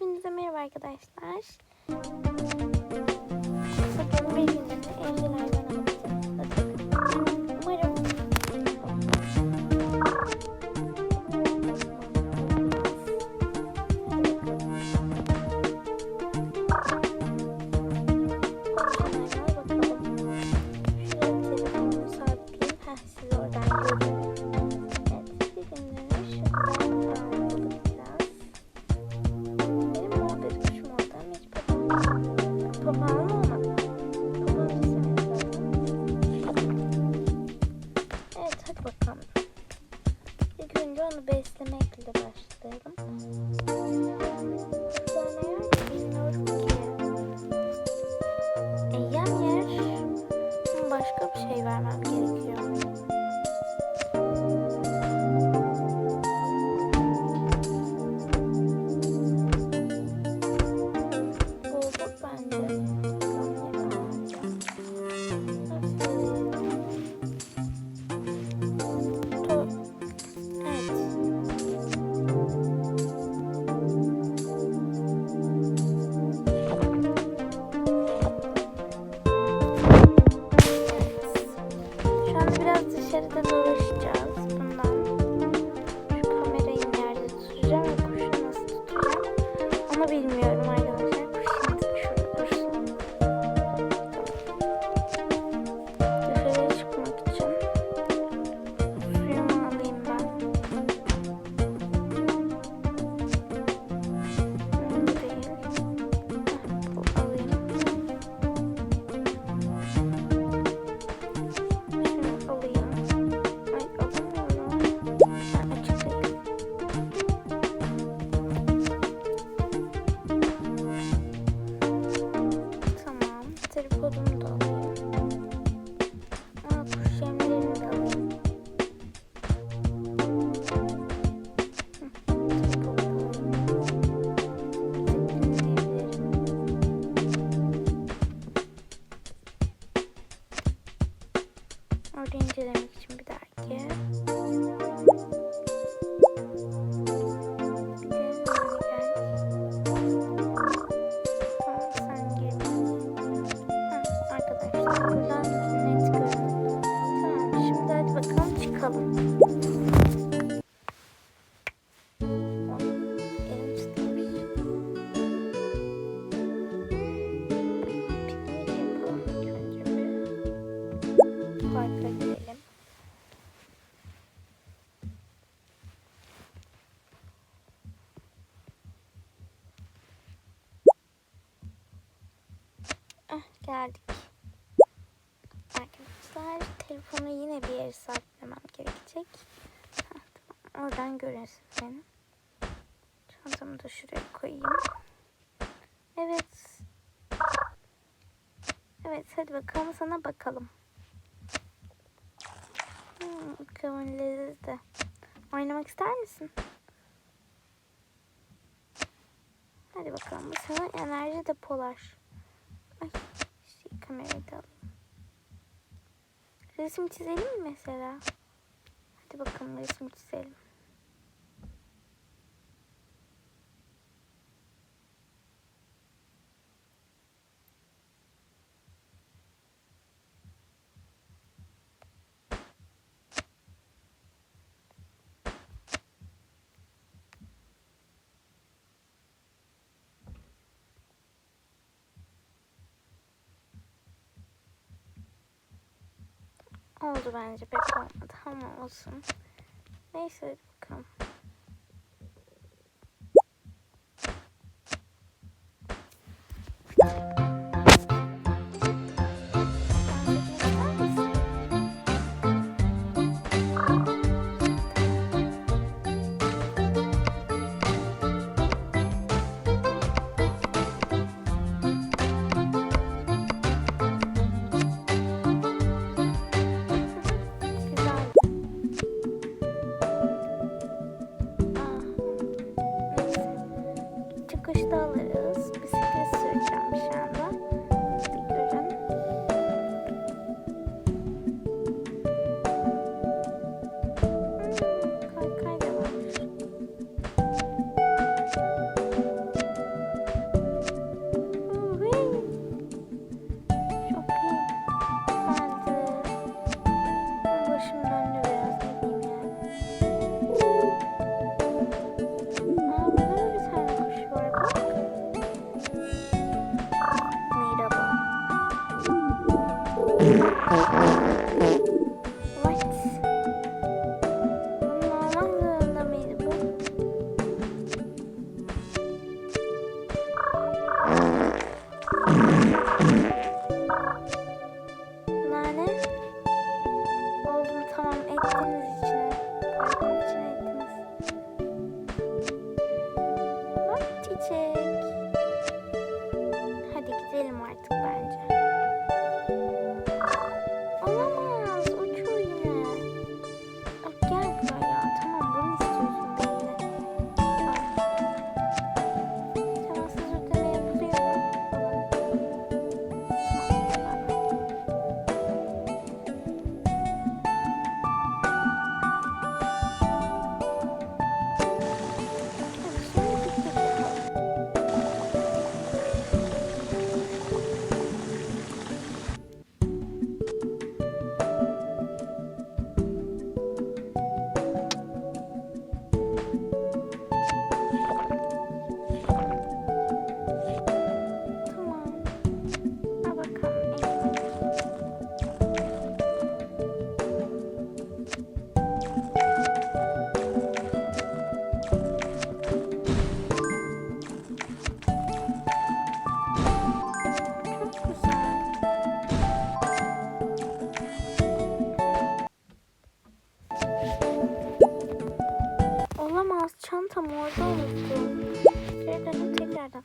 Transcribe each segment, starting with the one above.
Hepinize merhaba arkadaşlar. Bugün bir günde evcil hayvana bakacağız. Umarım siz oradan görün. Evet, bir günde papağan olmadı. Papağan evet, hadi bakalım. İlk önce onu beslemekle başlayalım. Sonra bilmiyorum ki. Yem yer. Başka bir şey vermem gerekiyor. Dışarıda dolaşacağız bundan. Şu kamerayı nerede tutacağım ve kuşu nasıl tutacağım onu bilmiyorum arkadaşlar. Kuş şimdi şurada dursun. Dışarıya çıkmak için suyumu alayım ben. Bu değil. Bu alayım. Tripodumu da alayım. Kuş yemlerini de alayım. Orada incelemek için bir dergi. Parka gidelim. Geldik. Arkadaşlar telefonu yine bir yere sabitlemem gerekecek. Tamam. Oradan görürsün beni. Çantamı da şuraya koyayım. Evet. Evet, hadi bakalım sana bakalım. Bakalım lezzetli. Oynamak ister misin? Hadi bakalım. Bu sana enerji depolar. Ay, kamerayı da alayım. Resim çizelim mi mesela? Hadi bakalım resim çizelim. Oldu bence, pek olmadı ama olsun. Neyse, hadi bakalım. Çıkışta alırız. Bisiklet süreceğim şu anda. Hadi görün. Kaykay da varmış.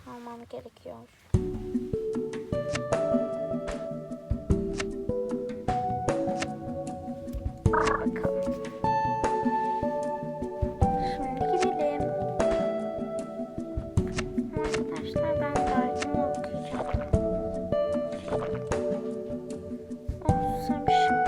almam gerekiyor. Hadi bakalım. Şimdi gidelim. Arkadaşlar ben dergimi okuyacağım. Oh, susamışım.